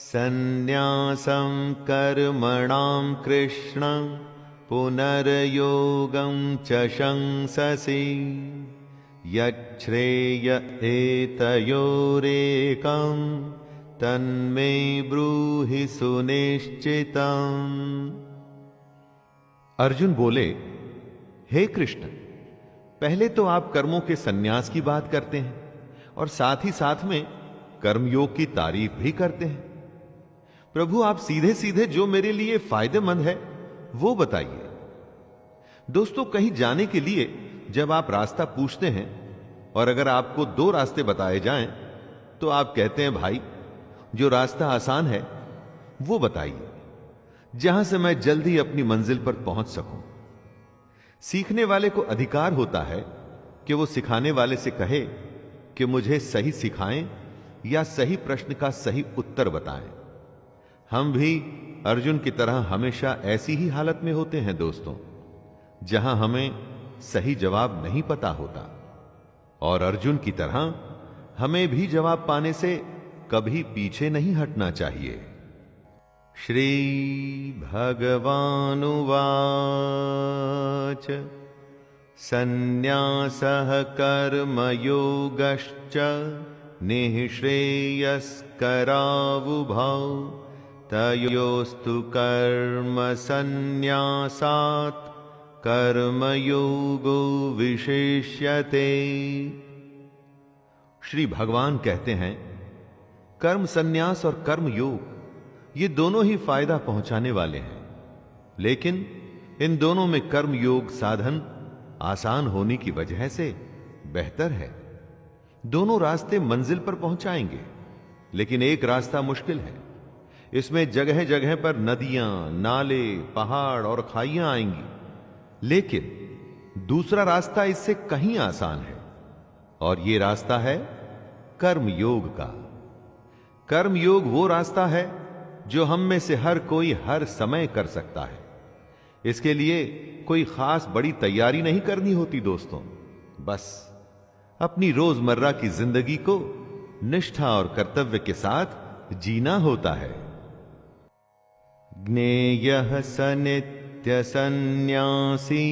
संन्यासं कर्मणां कृष्ण पुनर्योगं च शंससि यच्छ्रेय एतयोरेकं तन्मे ब्रूहि सुनिश्चितम्। अर्जुन बोले, हे कृष्ण, पहले तो आप कर्मों के संन्यास की बात करते हैं और साथ ही साथ में कर्मयोग की तारीफ भी करते हैं। प्रभु, आप सीधे सीधे जो मेरे लिए फायदेमंद है वो बताइए। दोस्तों, कहीं जाने के लिए जब आप रास्ता पूछते हैं और अगर आपको दो रास्ते बताए जाएं तो आप कहते हैं, भाई जो रास्ता आसान है वो बताइए, जहां से मैं जल्दी अपनी मंजिल पर पहुंच सकूं। सीखने वाले को अधिकार होता है कि वो सिखाने वाले से कहे कि मुझे सही सिखाएं या सही प्रश्न का सही उत्तर बताएं। हम भी अर्जुन की तरह हमेशा ऐसी ही हालत में होते हैं दोस्तों, जहां हमें सही जवाब नहीं पता होता, और अर्जुन की तरह हमें भी जवाब पाने से कभी पीछे नहीं हटना चाहिए। श्री भगवानुवाच संन्यासः कर्मयोगश्च निःश्रेयस्करावुभौ तयोस्तु कर्म संन्यासात् कर्मयोगो विशिष्यते। श्री भगवान कहते हैं, कर्म संन्यास और कर्म योग ये दोनों ही फायदा पहुंचाने वाले हैं, लेकिन इन दोनों में कर्म योग साधन आसान होने की वजह से बेहतर है। दोनों रास्ते मंजिल पर पहुंचाएंगे, लेकिन एक रास्ता मुश्किल है। इसमें जगह जगह पर नदियां, नाले, पहाड़ और खाइयां आएंगी, लेकिन दूसरा रास्ता इससे कहीं आसान है, और यह रास्ता है कर्म योग का। कर्म योग वो रास्ता है जो हम में से हर कोई हर समय कर सकता है। इसके लिए कोई खास बड़ी तैयारी नहीं करनी होती दोस्तों, बस अपनी रोजमर्रा की जिंदगी को निष्ठा और कर्तव्य के साथ जीना होता है। ज्ञेयः स नित्य सन्न्यासी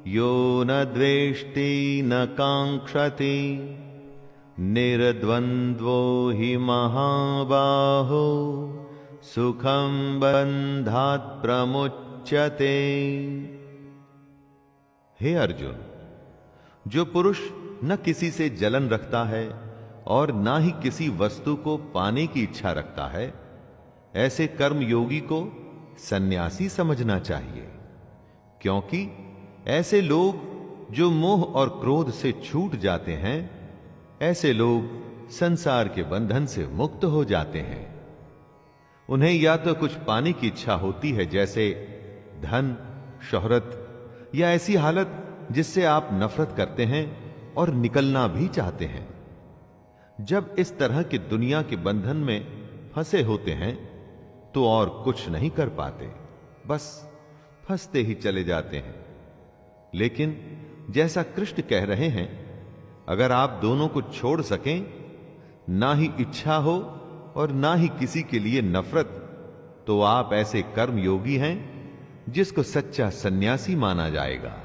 यो न द्वेष्टि न कांक्षति निर्द्वंद्वो हि महाबाहो सुखं बंधात् प्रमुच्यते। हे अर्जुन, जो पुरुष न किसी से जलन रखता है और ना ही किसी वस्तु को पाने की इच्छा रखता है, ऐसे कर्म योगी को सन्यासी समझना चाहिए, क्योंकि ऐसे लोग जो मोह और क्रोध से छूट जाते हैं, ऐसे लोग संसार के बंधन से मुक्त हो जाते हैं। उन्हें या तो कुछ पाने की इच्छा होती है, जैसे धन, शोहरत, या ऐसी हालत जिससे आप नफरत करते हैं और निकलना भी चाहते हैं। जब इस तरह के दुनिया के बंधन में फंसे होते हैं तो और कुछ नहीं कर पाते, बस फंसते ही चले जाते हैं। लेकिन जैसा कृष्ण कह रहे हैं, अगर आप दोनों को छोड़ सकें, ना ही इच्छा हो और ना ही किसी के लिए नफरत, तो आप ऐसे कर्म योगी हैं जिसको सच्चा सन्यासी माना जाएगा।